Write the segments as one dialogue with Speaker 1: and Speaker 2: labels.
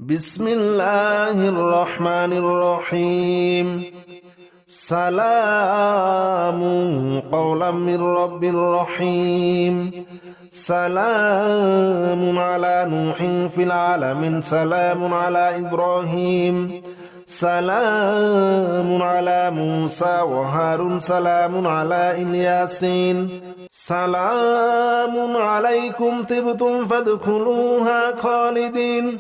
Speaker 1: বিসমিল্লাহির রহমানির রহিম। সালামুন কওলাম মির রাব্বির রহিম। সালামুন আলা নূহিন ফিল আলামিন। সালামুন আলা ইব্রাহিম। সালামুন আলা মূসা ওয়া হারুন। সালামুন আলা ইলিয়াসিন। সালামুন আলাইকুম তিবতুম ফাদখুলুহা খালিদিন।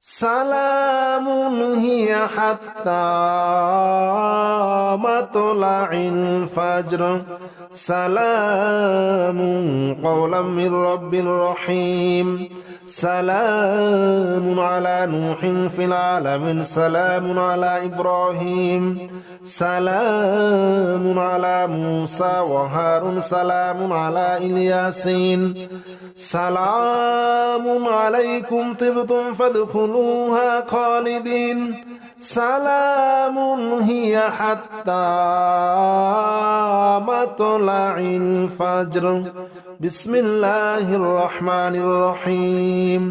Speaker 1: সালামুন হিয়া হাত্তা মাতলাইল ফাজর। সালামুন কওলাম মির রাব্বির রহিম। সালামুন আলা নূহিন ফিল আলামিন। সালামুন আলা ইব্রাহিম। সালামুন আলা মূসা ওয়া হারুন। সালামুন আলা ইলিয়াসিন। সালামুন আলাইকুম তিবতুম ফাদখুলুহা খালিদিন। সালামুন হিয়া হাত্তা মাতলাইল ফাজর। বিসমিল্লাহির রহমানির রহিম।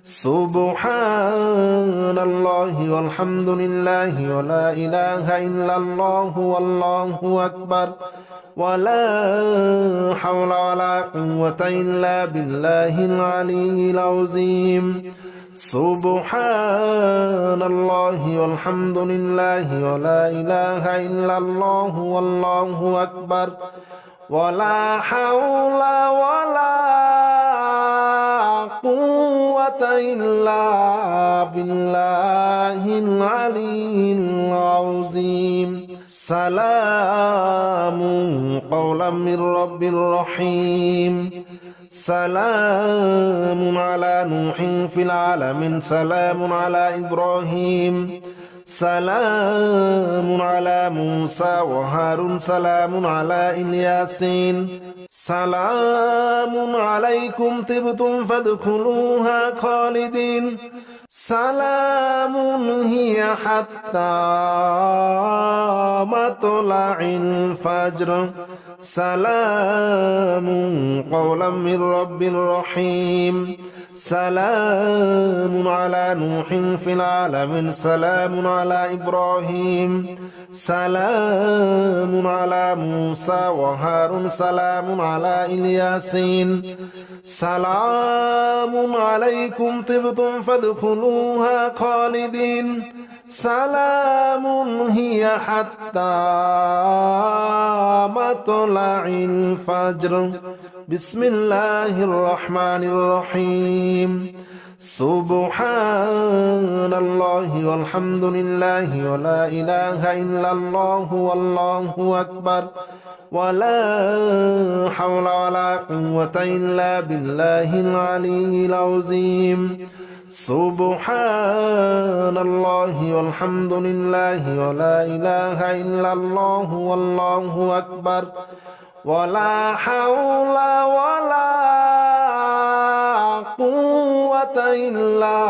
Speaker 1: সুবহানাল্লাহি ওয়ালহামদুলিল্লাহি ওয়া লা ইলাহা ইল্লাল্লাহু ওয়াল্লাহু আকবার। ولا حول ولا قوة إلا بالله العلي العظيم. سبحان الله والحمد لله ولا إله إلا الله والله أكبر. ولا حول ولا قوة إلا بالله العلي العظيم. সালামুন কওলাম মির রাব্বির রহিম। সালামুন আলা নূহিন ফিল আলামিন। সালামুন আলা ইব্রাহিম। সালামুন আলা মূসা ওয়া হারুন। সালামুন আলা ইলিয়াসিন। সালামুন আলাইকুম তিবতুম ফাদখুলুহা খালিদিন। সালামুন হিয়া হাত্তা মাতলাইল ফাজর। সালামুন কওলাম মির রাব্বির রহিম। সালামুন আলা নূহিন ফিল আলামিন। সালামুন আলা ইব্রাহিম। সালামুন আলা মূসা ওয়া হারুন। সালামুন আলা ইলিয়াসিন। সালামুন আলাইকুম তিবতুম ফাদখুলুহা খালিদিন। সালামুন হিয়া হাত্তা মাতলাইল ফাজর। বিসমিল্লাহির রহমানির রহিম। সুবহানাল্লাহি ওয়ালহামদুলিল্লাহি ওয়া লা ইলাহা ইল্লাল্লাহু ওয়াল্লাহু আকবার। ولا حول ولا قوة إلا بالله العلي العظيم. سبحان الله والحمد لله ولا إله إلا الله والله أكبر. ولا حول ولا قوة إلا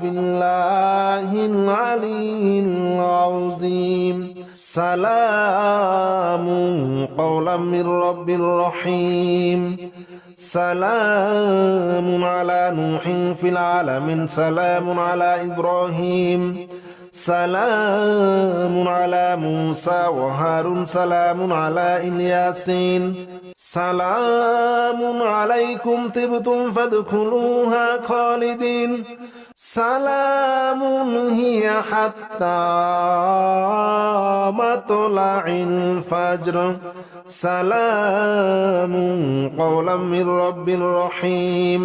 Speaker 1: بالله العلي العظيم. সালামুন কওলাম মির রাব্বির রহিম। সালামুন আলা নূহিন ফিল আলামিন। সালামুন আলা ইব্রাহিম। সালামুন আলা মূসা ওয়া হারুন। সালামুন আলা ইলিয়াসিন। সালামুন আলাইকুম তিবতুম ফাদখুলুহা খালিদিন। সালামুন হিয়া হাত্তা মাতলাইল ফাজর। সালামুন কওলাম মির রাব্বির রহিম।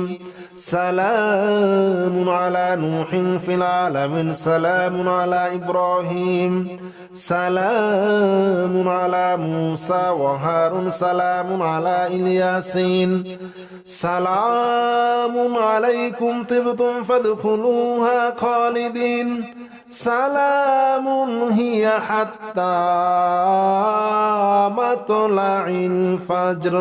Speaker 1: সালামুন আলা নূহিন ফিল আলামিন। সালামুন আলা ইব্রাহিম। সালামুন আলা মূসা ওয়া হারুন। সালামুন আলা ইলিয়াসিন। সালামুন আলাইকুম তিবতুম ফাদখুলুহা খালিদিন। সালামুন হিয়া হাত্তা মাতলাইল ফাজর।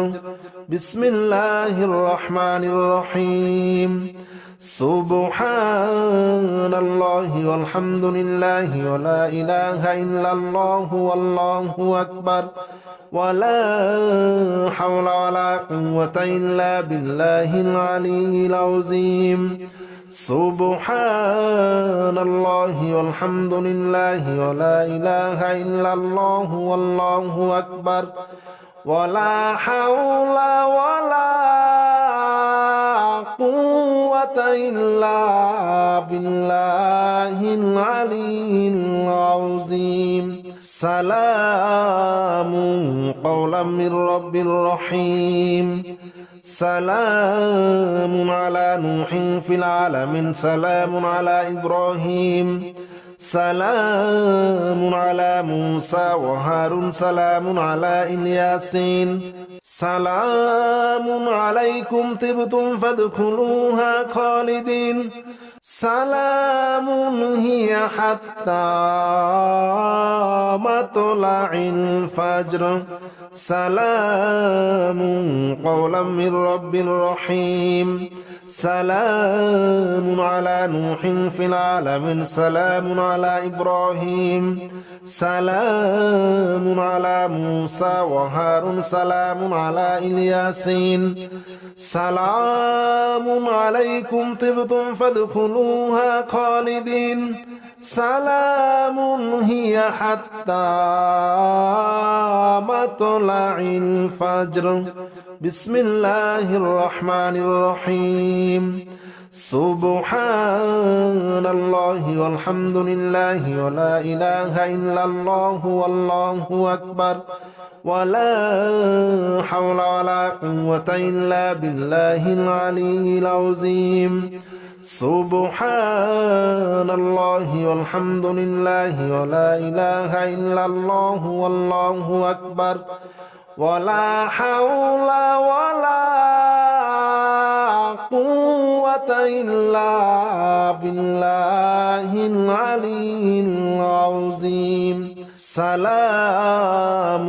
Speaker 1: বিসমিল্লাহির রহমানির রহিম। সুবহানাল্লাহি ওয়ালহামদুলিল্লাহি ওয়া লা ইলাহা ইল্লাল্লাহু ওয়াল্লাহু আকবার। ولا حول ولا قوة إلا بالله العلي العظيم. سبحان الله والحمد لله ولا إله إلا الله والله أكبر ولا حول ولا قوة إلا بالله العلي العظيم سلام قولا من رب رحيم سلام على نوح في العالمين سلام على إبراهيم سلام على موسى وهارون سلام على إلياسين سلام عليكم طبتم فادخلوها خالدين سلام هي حتى مطلع الفجر سلام قولا من رب رحيم سلام على نوح في العالمين سلام على إبراهيم سلام على موسى وهارون سلام على إلياسين سلام عليكم طبتم فادخلوها خالدين سلام هي حتى مطلع الفجر بسم الله الرحمن الرحيم سبحان الله والحمد لله ولا إله إلا الله والله أكبر ولا حول ولا قوة إلا بالله العلي العظيم سبحان الله والحمد لله ولا إله إلا الله والله أكبر ولا حول ولا قوة إلا بالله العلي العظيم سلام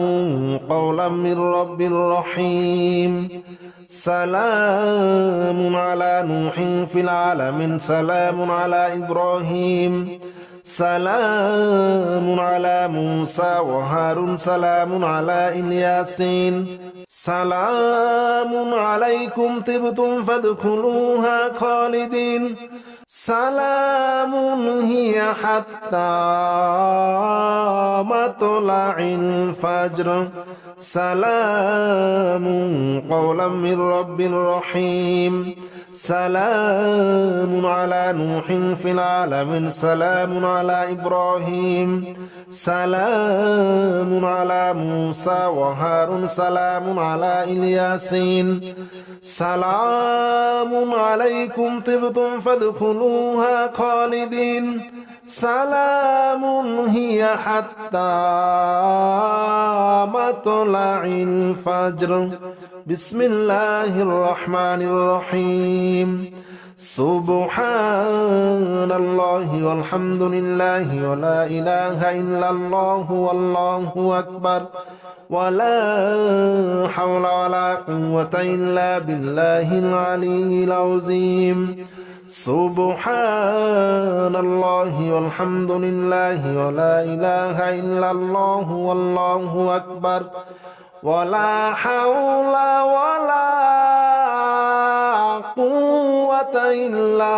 Speaker 1: قولا من رب رحيم سلام على نوح في العالمين سلام على إبراهيم سلام على موسى وهارون سلام على إلياسين سلام عليكم طبتم فادخلوها خالدين سلام هي حتى مطلع الفجر سلام قولا من رب رحيم سلام على نوح في العالمين سلام على إبراهيم سلام على موسى وهارون سلام على إلياسين سلام عليكم طبتم فادخلوها خالدين سلام هي حتى مطلع الفجر بسم الله الرحمن الرحيم سبحان الله والحمد لله ولا إله إلا الله والله أكبر ولا حول ولا قوة إلا بالله العلي العظيم سبحان الله والحمد لله ولا إله إلا الله والله أكبر ولا حول ولا قوة إلا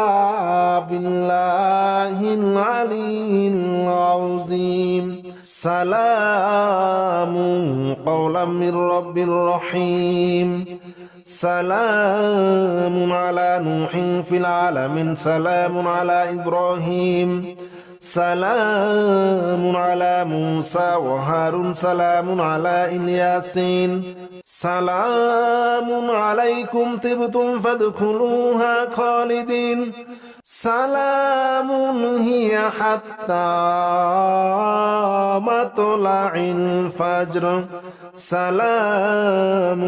Speaker 1: بالله العلي العظيم سلام قولا من رب رحيم سلام على نوح في العالمين سلام على إبراهيم سلام على موسى وهارون سلام على إلياسين سلام عليكم طبتم فادخلوها خالدين سلام هي حتى مطلع الفجر سلام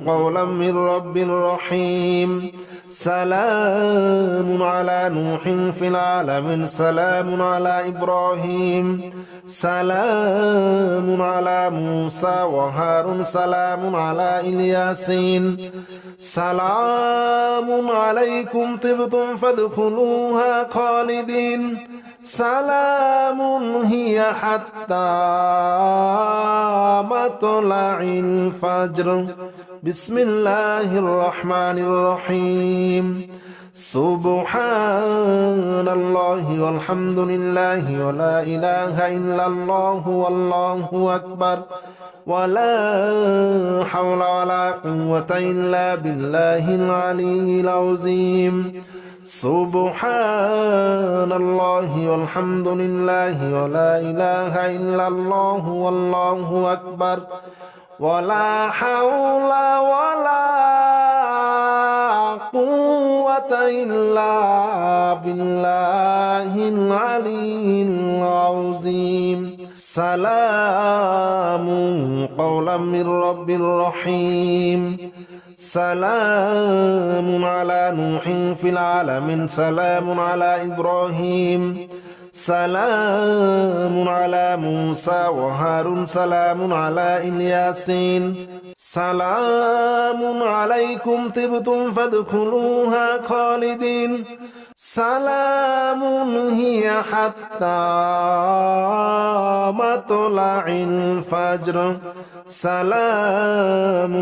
Speaker 1: قولا من رب رحيم سلام على نوح في العالمين سلام على إبراهيم سلام على موسى وهارون سلام على إلياسين سلام عليكم طبتم فادخلوها خالدين سلام هي حتى مطلع الفجر بسم الله الرحمن الرحيم سبحان الله والحمد لله ولا إله إلا الله والله أكبر ولا حول ولا قوة إلا بالله العلي العظيم سبحان الله والحمد لله ولا إله إلا الله والله أكبر ولا حول ولا قوة إلا بالله العلي العظيم سلام قولا من رب رحيم سلام على نوح في العالمين سلام على إبراهيم سلام على موسى وهارون سلام على الياسين سلام عليكم طبتم فادخلوها خالدين سلام هي حتى مطلع الفجر سلام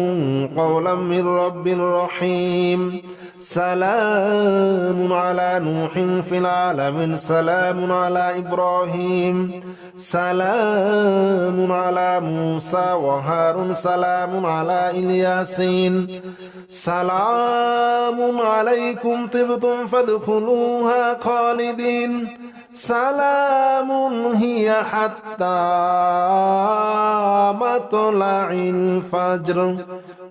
Speaker 1: قولا من رب رحيم سلام على نوح في العالمين سلام على إبراهيم سلام على موسى وهارون سلام على الياسين سلام عليكم طبتم فادخلوها خالدين سلام هي حتى مطلع الفجر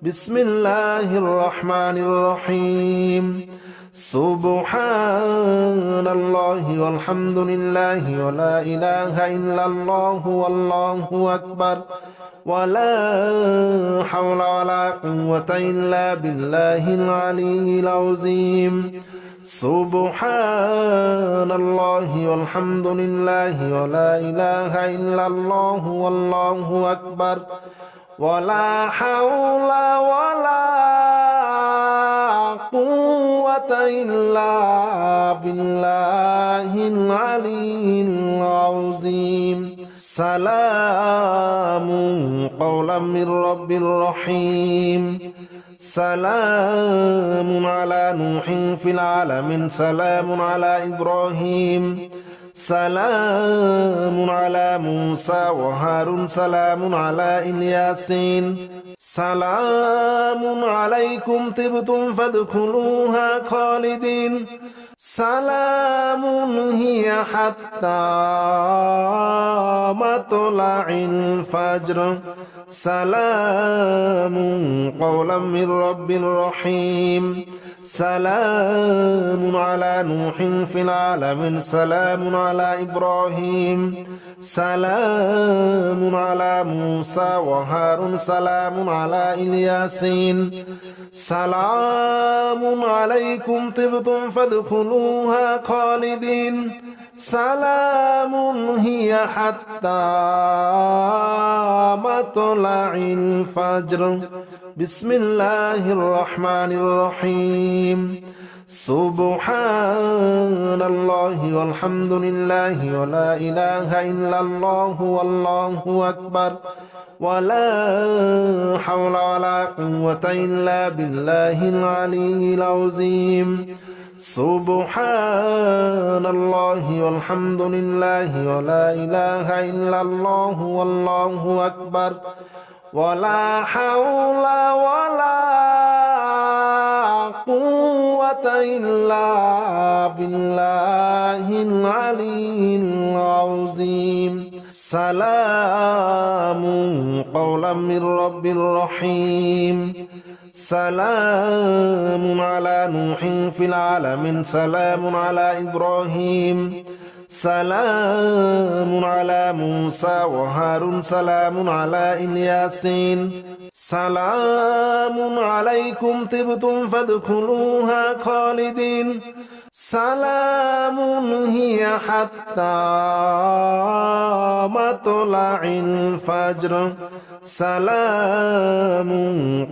Speaker 1: بسم الله الرحمن الرحيم سبحان الله والحمد لله ولا إله إلا الله والله أكبر ولا حول ولا قوة إلا بالله العلي العظيم سبحان الله والحمد لله ولا إله إلا الله والله أكبر ولا حول ولا قوة إلا بالله العلي العظيم سلام قولا من رب رحيم سلام على نوح في العالمين سلام على إبراهيم سلام على موسى وهارون سلام على الياسين سلام عليكم طبتم فادخلوها خالدين سلام هي حتى مطلع الفجر سلام قولا من رب رحيم سلام على نوح في العالمين سلام على إبراهيم سلام على موسى وهارون سلام على الياسين سلام عليكم طبتم فادخلوها خالدين سلام هي حتى مطلع الفجر بسم الله الرحمن الرحيم سبحان الله والحمد لله ولا إله إلا الله والله أكبر ولا حول ولا قوة إلا بالله العلي العظيم سبحان الله والحمد لله ولا إله إلا الله والله أكبر ولا حول ولا قوة إلا بالله العلي العظيم سلام قولا من رب رحيم سلام على نوح في العالمين سلام على إبراهيم سلام على موسى وهارون سلام على الياسين سلام عليكم طبتم فادخلوها خالدين سلام هي حتى مطلع الفجر سلام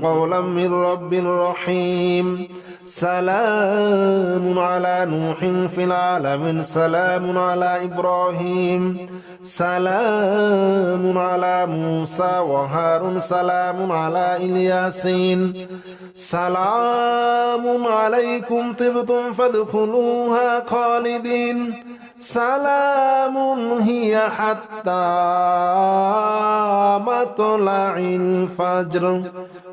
Speaker 1: قولا من رب رحيم سلام على نوح في العالمين سلام على إبراهيم سلام على موسى وهارون سلام على الياسين سلام عليكم طبتم فادخلوها خالدين سلام هي حتى مطلع الفجر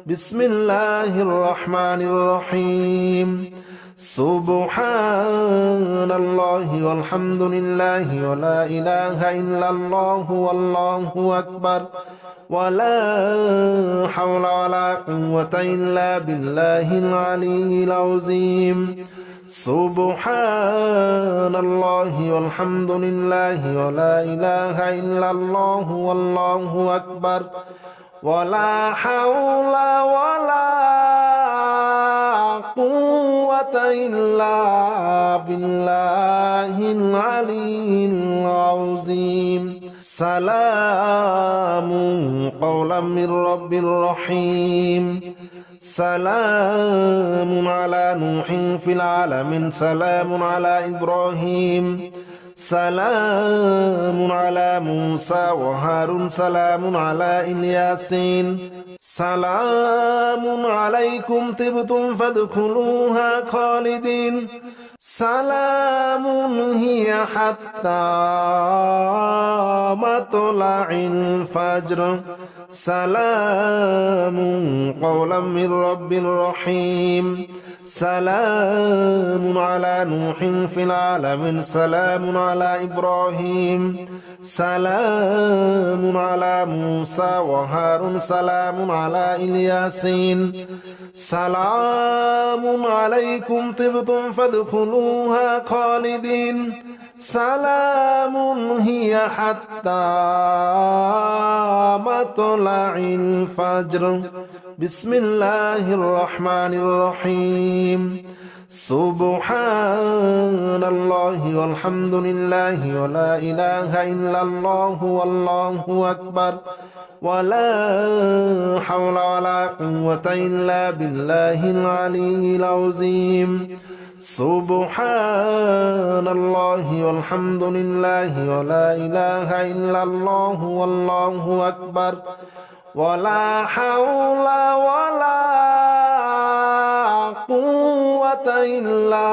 Speaker 1: بسم الله الرحمن الرحيم سبحان الله والحمد لله ولا إله إلا الله والله أكبر ولا حول ولا قوة إلا بالله العلي العظيم سبحان الله والحمد لله ولا إله إلا الله والله أكبر ولا حول ولا قوة إلا بالله العلي العظيم سلام قولا من رب رحيم سلام على نوح في العالمين سلام على إبراهيم سلام على موسى وهارون سلام على الياسين سلام عليكم طبتم فادخلوها خالدين سلام هي حتى مطلع الفجر سلام قولا من رب رحيم سلام على نوح في العالمين سلام على إبراهيم سلام على موسى وهارون سلام على الياسين سلام عليكم طبتم فادخلوها خالدين سلام هي حتى مطلع الفجر بسم الله الرحمن الرحيم سبحان الله والحمد لله ولا إله إلا الله والله أكبر ولا حول ولا قوة إلا بالله العلي العظيم سبحان الله والحمد لله ولا إله إلا الله والله أكبر ولا حول ولا قوة إلا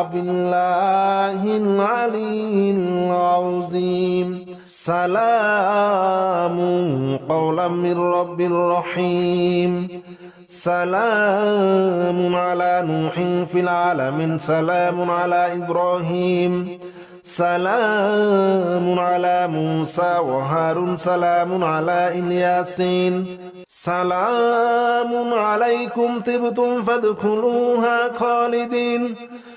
Speaker 1: بالله العلي العظيم سلام قولا من رب رحيم سلام على نوح في العالمين سلام على إبراهيم سلام على موسى وهارون سلام على الياسين سلام عليكم طبتم فادخلوها خالدين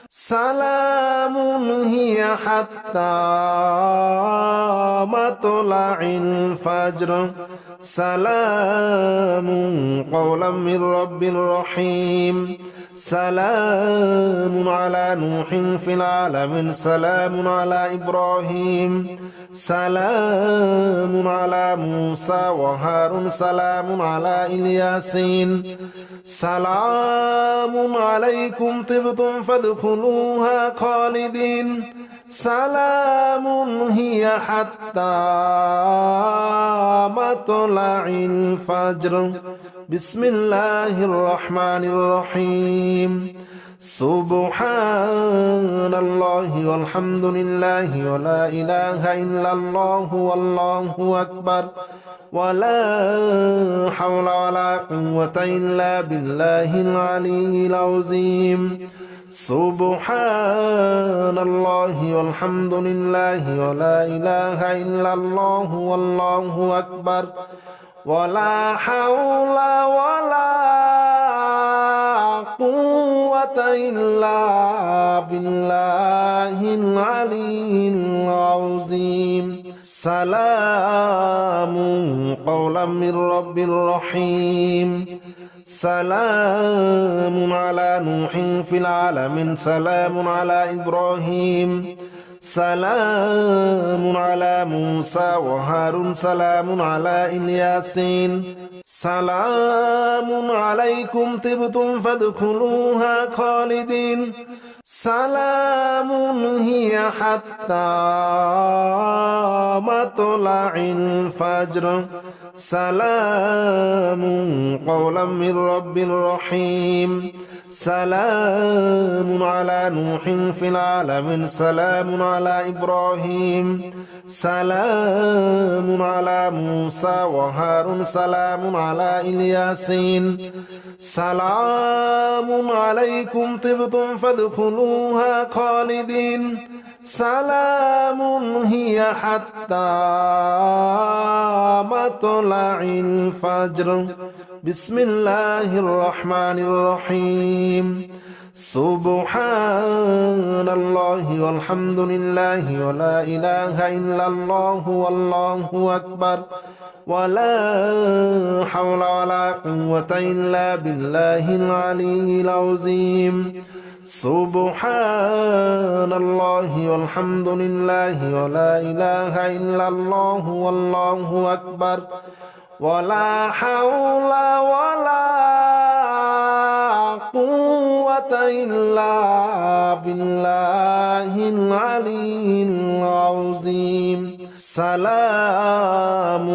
Speaker 1: سلام هي حتى مطلع الفجر سلام قولا من رب رحيم سلام على نوح في العالمين سلام على إبراهيم سلام على موسى وهارون سلام على الياسين سلام عليكم طبتم فادخلوها خالدين سلام هي حتى مطلع الفجر بسم الله الرحمن الرحيم سبحان الله والحمد لله ولا إله إلا الله والله أكبر ولا حول ولا قوة إلا بالله العلي العظيم سبحان الله والحمد لله ولا إله إلا الله والله أكبر ولا حول ولا قوة إلا بالله العلي العظيم سلام قولا من رب رحيم سلام على نوح في العالمين سلام على إبراهيم سلام على موسى وهارون سلام على الياسين سلام عليكم طبتم فادخلوها خالدين سلام هي حتى مطلع الفجر سلام قولا من رب رحيم سلام على نوح في العالمين سلام على إبراهيم سلام على موسى وهارون سلام على الياسين سلام عليكم طبتم فادخلوها خالدين سلام هي حتى مطلع الفجر بسم الله الرحمن الرحيم سبحان الله والحمد لله ولا إله إلا الله والله أكبر ولا حول ولا قوة إلا بالله العلي العظيم سبحان الله والحمد لله ولا إله إلا الله والله أكبر ولا حول ولا قوة إلا بالله العلي العظيم سلام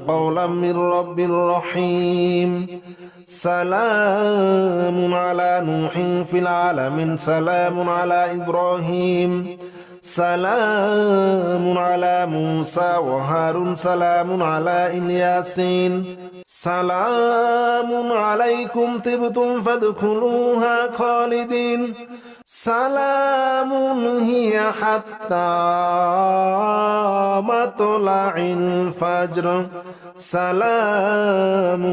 Speaker 1: قولا من رب رحيم سلام على نوح في العالمين سلام على إبراهيم سلام على موسى وهارون سلام على الياسين سلام عليكم طبتم فادخلوها خالدين سلام هي حتى مطلع الفجر سلام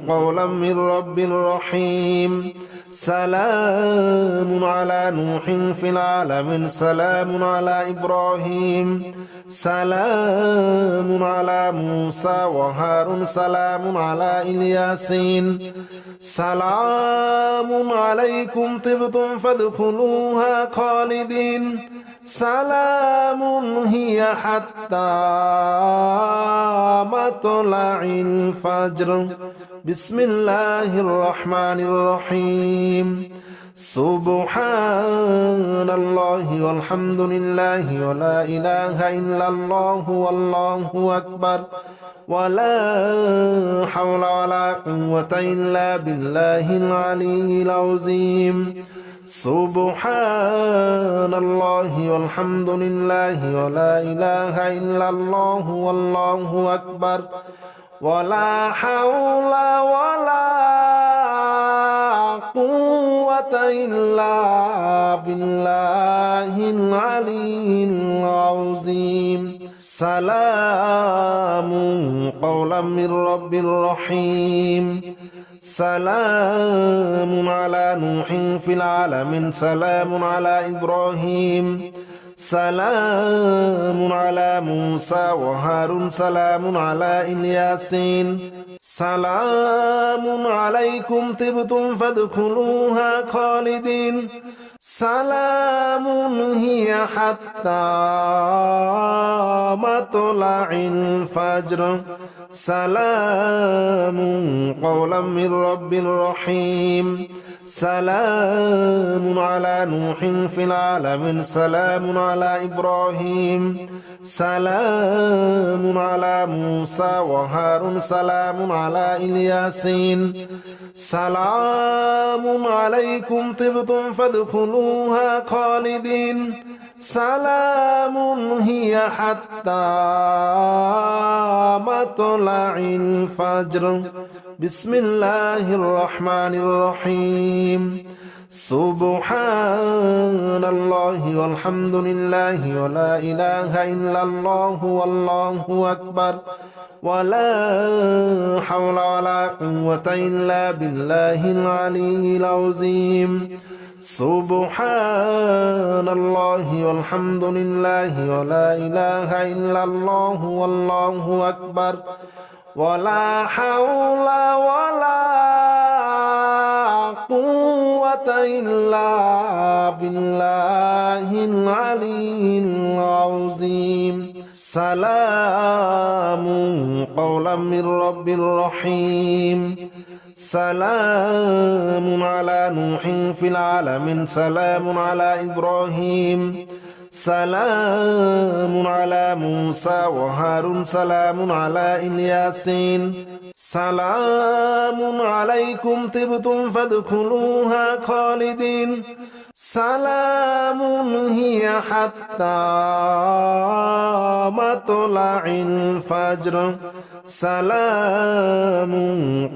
Speaker 1: قولا من رب رحيم سلام على نوح في العالمين سلام على إبراهيم سلام على موسى وهارون سلام على الياسين سلام عليكم طبتم فادخلوها خالدين سلام هي حتى مطلع الفجر بسم الله الرحمن الرحيم سبحان الله والحمد لله ولا إله إلا الله والله أكبر ولا حول ولا قوة إلا بالله العلي العظيم سبحان الله والحمد لله ولا إله إلا الله والله أكبر ولا حول ولا قوة إلا بالله العلي العظيم سلام قولا من رب رحيم سلام على نوح في العالمين سلام على إبراهيم سلام على موسى وهارون سلام على الياسين سلام عليكم طبتم فادخلوها خالدين سلام هي حتى مطلع الفجر سلام قولا من رب رحيم سلام على نوح في العالمين سلام على إبراهيم سلام على موسى وهارون سلام على الياسين سلام عليكم طبتم فادخلوها خالدين سلام هي حتى مطلع الفجر بسم الله الرحمن الرحيم سبحان الله والحمد لله ولا إله إلا الله والله أكبر ولا حول ولا قوة إلا بالله العلي العظيم سبحان الله والحمد لله ولا إله إلا الله والله أكبر ولا حول ولا قوة إلا بالله العلي العظيم سلام قولا من رب رحيم سلام على نوح في العالمين سلام على إبراهيم سلام على موسى وهارون سلام على الياسين سلام عليكم طبتم فادخلوها خالدين سلام هي حتى مطلع الفجر سلام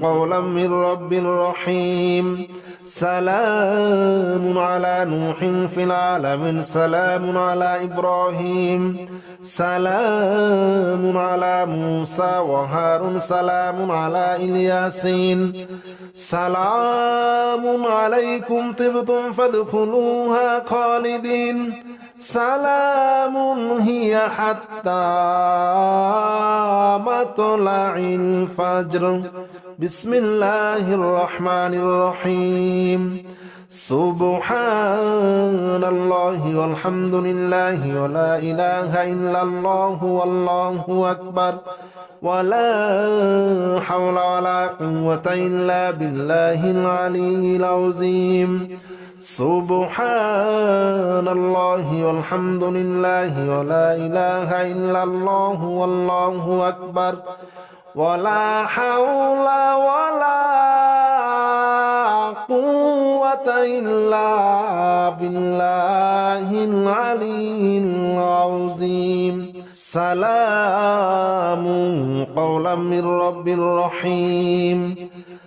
Speaker 1: قولا من رب رحيم سلام على نوح في العالمين سلام على إبراهيم سلام على موسى وهارون سلام على الياسين سلام عليكم طبتم فادخلوها خالدين سلام هي حتى مطلع الفجر بسم الله الرحمن الرحيم سبحان الله والحمد لله ولا إله إلا الله والله أكبر ولا حول ولا قوة إلا بالله العلي العظيم سبحان الله والحمد لله ولا إله إلا الله والله أكبر ولا حول ولا قوة إلا بالله العلي العظيم سلام قولا من رب رحيم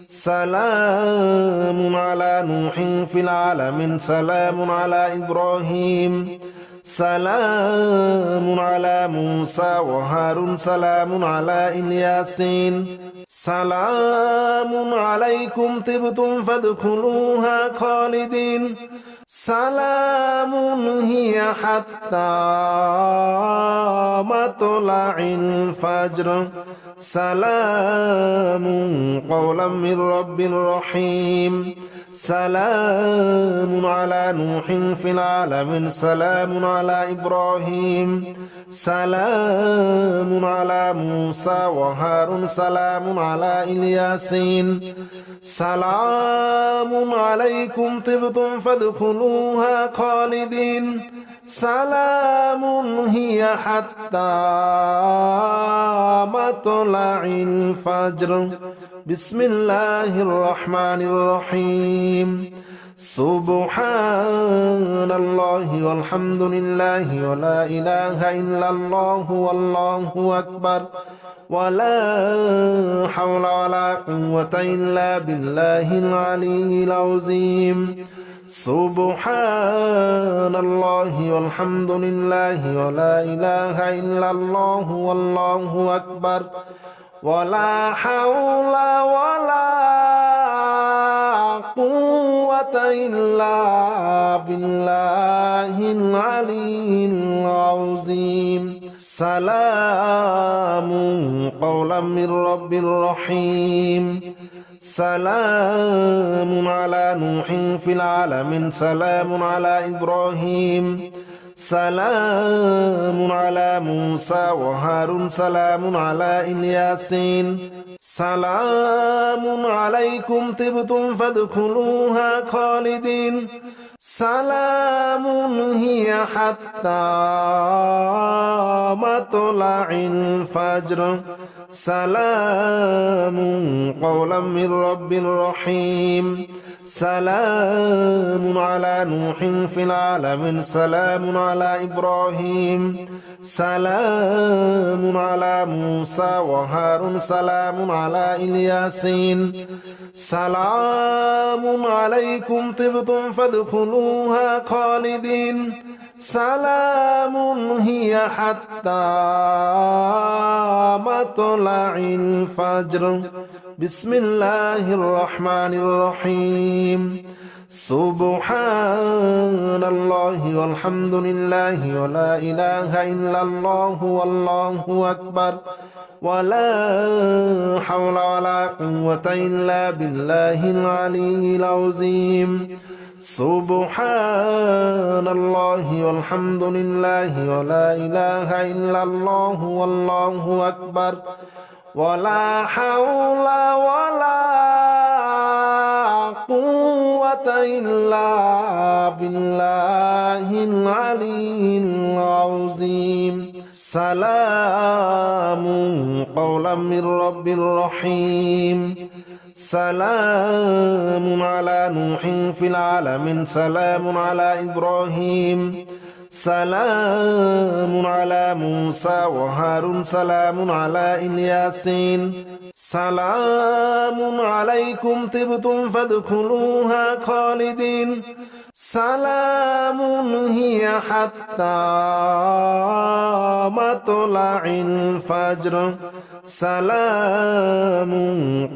Speaker 1: سلام على نوح في العالمين سلام على إبراهيم سلام على موسى وهارون سلام على الياسين سلام عليكم طبتم فادخلوها خالدين سلام هي حتى مطلع الفجر سلام قولا من رب رحيم سلام على نوح في العالمين سلام على إبراهيم سلام على موسى وهارون سلام على الياسين سلام عليكم طبتم فادخلوها خالدين سلام هي حتى مطلع الفجر بسم الله الرحمن الرحيم سبحان الله والحمد لله ولا إله إلا الله والله أكبر ولا حول ولا قوة إلا بالله العلي العظيم سبحان الله والحمد لله ولا إله إلا الله والله أكبر ولا حول ولا قوة إلا بالله العلي العظيم سلام قولا من رب رحيم سلام على نوح في العالمين سلام على إبراهيم سلام على موسى وهارون سلام على الياسين سلام عليكم طبتم فادخلوها خالدين سلام هي حتى مطلع الفجر سلام قولا من رب رحيم سلام على نوح في العالمين سلام على إبراهيم سلام على موسى وهارون سلام على الياسين سلام عليكم طبتم فادخلوها خالدين سلام هي حتى مطلع الفجر بسم الله الرحمن الرحيم سبحان الله والحمد لله ولا إله إلا الله والله أكبر ولا حول ولا قوة إلا بالله العلي العظيم سبحان الله والحمد لله ولا إله إلا الله والله أكبر ولا حول ولا قوة إلا بالله العلي العظيم سلام قولا من رب رحيم سلام على نوح في العالمين سلام على إبراهيم سلام على موسى وهارون سلام على الياسين سلام عليكم طبتم فادخلوها خالدين سلام هي حتى مطلع الفجر سلام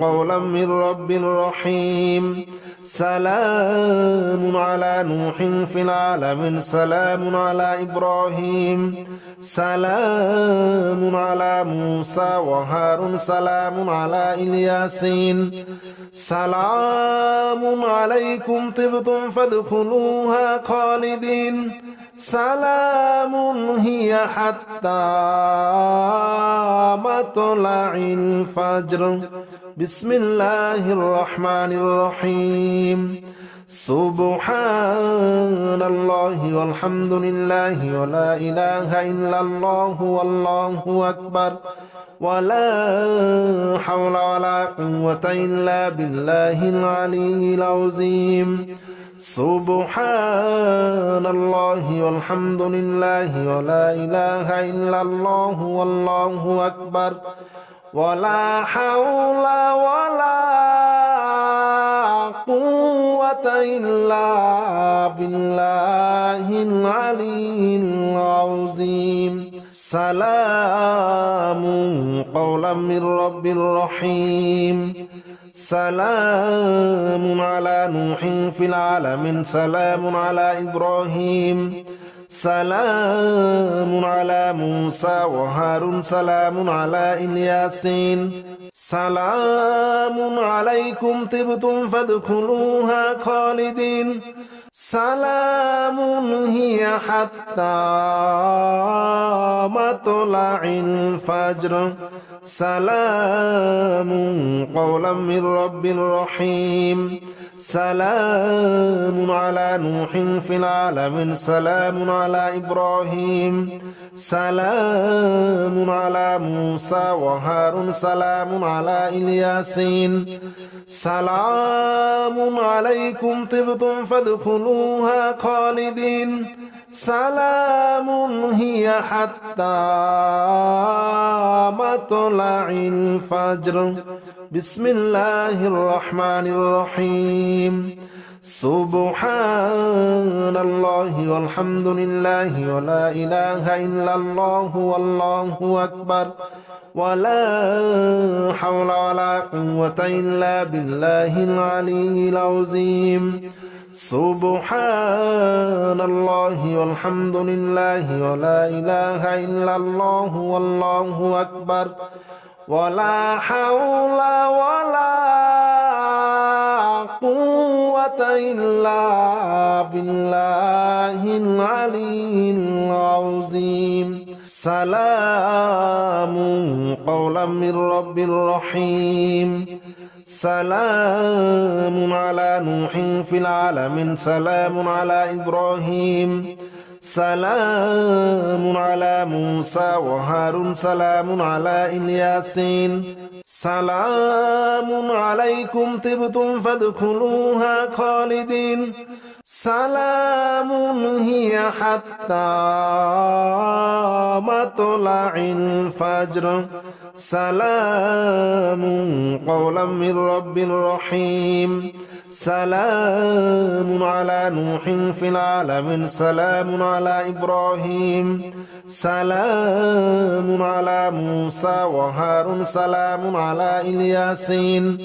Speaker 1: قولا من رب رحيم سلام على نوح في العالمين سلام على إبراهيم سلام على موسى وهارون سلام على الياسين سلام عليكم طبتم فادخلوها خالدين سلام هي حتى مطلع الفجر بسم الله الرحمن الرحيم سبحان الله والحمد لله ولا إله إلا الله والله أكبر ولا حول ولا قوة إلا بالله العلي العظيم سبحان الله والحمد لله ولا إله إلا الله والله أكبر ولا حول ولا قوة إلا بالله العلي العظيم سلام قولا من رب رحيم سلام على نوح في العالمين سلام على إبراهيم سلام على موسى وهارون سلام على الياسين سلام عليكم طبتم فادخلوها خالدين سلام هي حتى مطلع الفجر سلام قولا من رب رحيم سلام على نوح في العالمين سلام على إبراهيم سلام على موسى وهارون سلام على الياسين سلام عليكم طبتم فادخلوها خالدين سلام هي حتى مطلع الفجر بسم الله الرحمن الرحيم سبحان الله والحمد لله ولا إله إلا الله والله أكبر ولا حول ولا قوة إلا بالله العلي العظيم سبحان الله والحمد لله ولا إله إلا الله والله أكبر ولا حول ولا قوة إلا بالله العلي العظيم سلام قولا من رب رحيم سلام على نوح في العالمين سلام على إبراهيم سلام على موسى وهارون سلام على الياسين سلام عليكم طبتم فادخلوها خالدين سلام هي حتى مطلع الفجر سلام قولا من رب رحيم سلام على نوح في العالمين سلام على إبراهيم سلام على موسى وهارون سلام على الياسين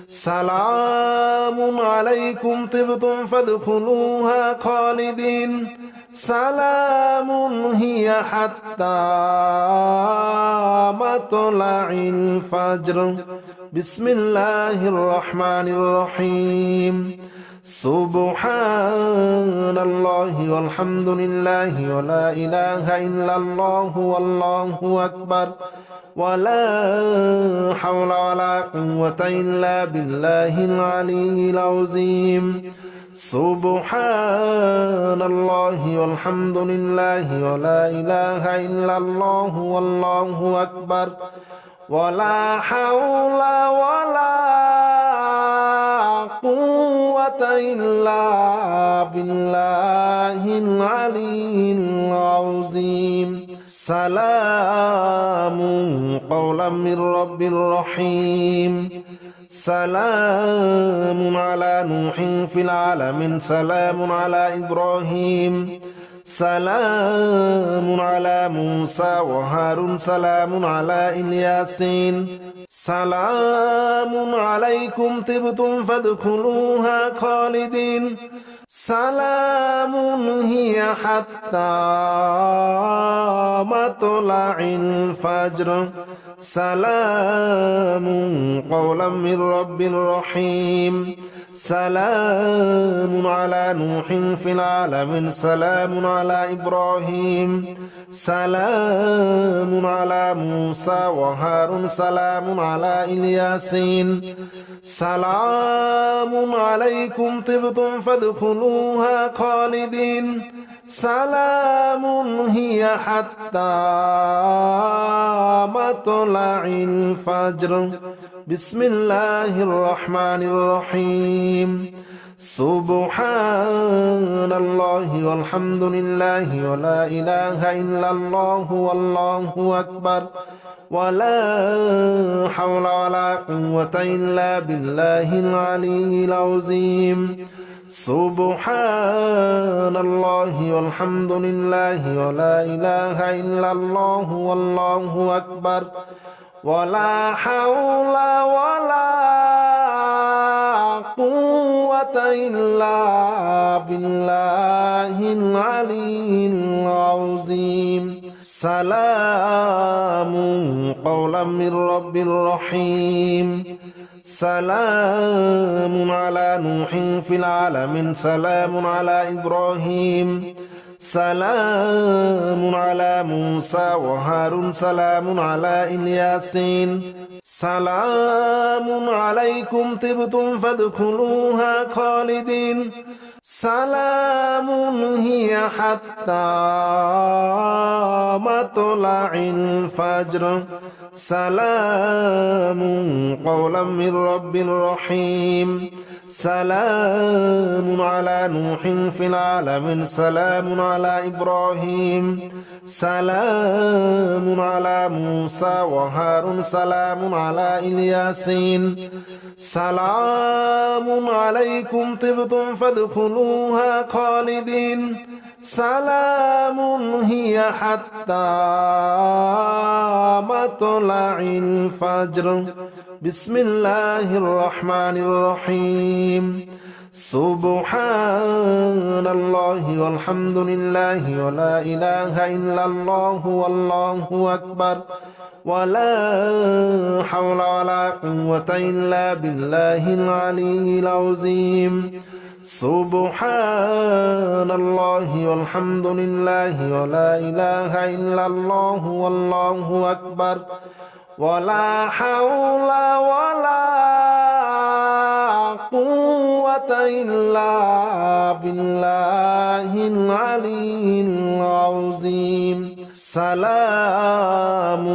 Speaker 1: سلام عليكم طبتم فادخلوها خالدين سلام هي حتى مطلع الفجر بسم الله الرحمن الرحيم سبحان الله والحمد لله ولا إله إلا الله والله أكبر ولا حول ولا قوة إلا بالله العلي العظيم সুবহানাল্লাহি ওয়ালহামদুলিল্লাহি ওয়া লা ইলাহা ইল্লাল্লাহু ওয়াল্লাহু আকবার ওয়া লা হাওলা ওয়া লা কুওয়াতা ইল্লা বিল্লাহিল আলিয়্যিল আযীম সালামুন কওলাম মির রাব্বির রহিম سلام على نوح في العالمين سلام على إبراهيم سلام على موسى وهارون سلام على إلياسين سلام عليكم طبتم فادخلوها خالدين سلام هي حتى مطلع الفجر سلام قولا من رب رحيم سلام على نوح في العالمين سلام على إبراهيم سلام على موسى وهارون سلام على إلياسين سلام عليكم طبتم فادخلوها خالدين سلام هي حتى مطلع الفجر بسم الله الرحمن الرحيم سبحان الله والحمد لله ولا إله إلا الله والله أكبر ولا حول ولا قوة إلا بالله العلي العظيم سبحان الله والحمد لله ولا إله إلا الله والله أكبر ولا حول ولا قوة إلا بالله العلي العظيم سلام قولا من رب رحيم سلام على نوح في العالمين سلام على إبراهيم سلام على موسى وهارون سلام على إلياسين سلام عليكم طبتم فادخلوها خالدين سلام هي حتى مطلع الفجر سلام قولا من رب رحيم سلام على نوح في العالمين سلام على إبراهيم سلام على موسى وهارون سلام على إلياسين سلام عليكم طبتم فادخلوها خالدين سلام هي حتى مطلع الفجر بسم الله الرحمن الرحيم سبحان الله والحمد لله ولا إله إلا الله والله أكبر ولا حول ولا قوة إلا بالله العلي العظيم سبحان الله والحمد لله ولا إله إلا الله والله أكبر ولا حول ولا قوة إلا بالله العلي العظيم سلام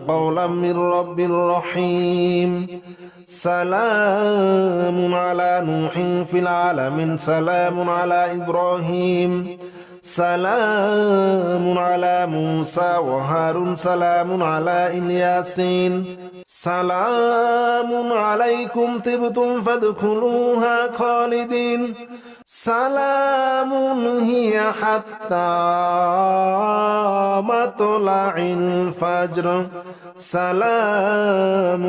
Speaker 1: قولا من رب رحيم سلام على نوح في العالمين سلام على إبراهيم سلام على موسى وهارون سلام على إلياسين سلام عليكم طبتم فادخلوها خالدين سلام هي حتى مطلع الفجر سلام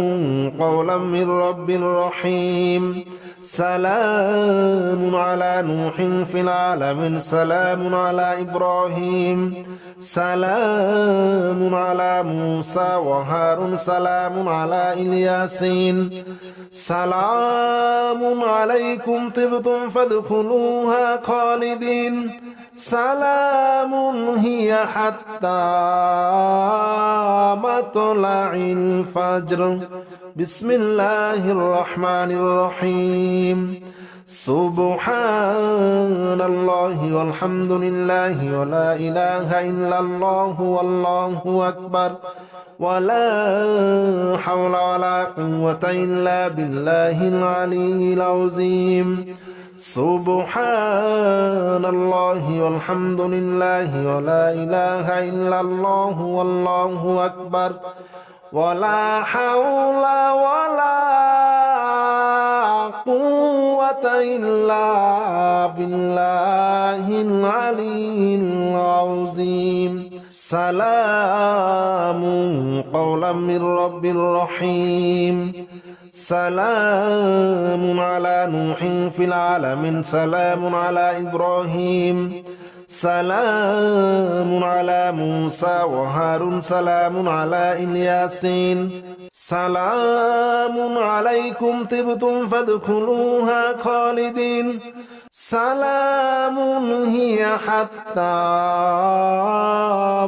Speaker 1: قولا من رب رحيم سلام على نوح في العالمين سلام على إبراهيم سلام على موسى وهارون سلام على إلياسين سلام عليكم طبتم فادخلوها خالدين سلام هي حتى مطلع الفجر بسم الله الرحمن الرحيم سبحان الله والحمد لله ولا إله إلا الله والله أكبر ولا حول ولا قوة إلا بالله العلي العظيم سبحان الله والحمد لله ولا إله إلا الله والله أكبر ولا حول ولا قوة إلا بالله العلي العظيم سلام قولا من رب رحيم سلام على نوح في العالمين سلام على إبراهيم سلام على موسى وهارون سلام على الياسين سلام عليكم طبتم فادخلوها خالدين سلام هي حتى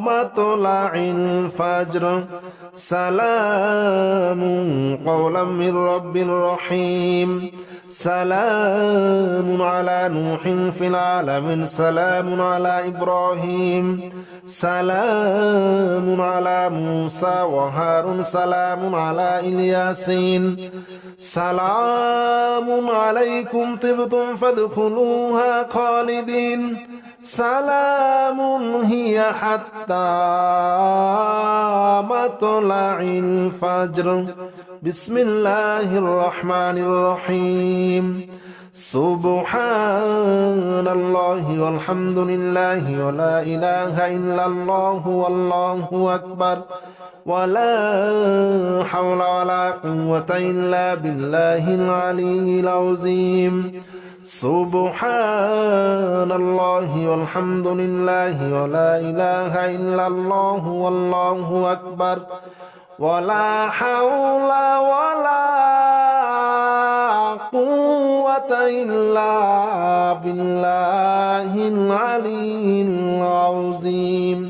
Speaker 1: مطلع الفجر سلام قولا من رب رحيم سلام على نوح في العالمين سلام على إبراهيم سلام على موسى وهارون سلام على الياسين سلام عليكم طبتم فادخلوها خالدين سلام هي حتى مطلع الفجر بسم الله الرحمن الرحيم سبحان الله والحمد لله ولا إله إلا الله والله أكبر ولا حول ولا قوة إلا بالله العلي العظيم سبحان الله والحمد لله ولا إله إلا الله والله أكبر ولا حول ولا قوة إلا بالله العلي العظيم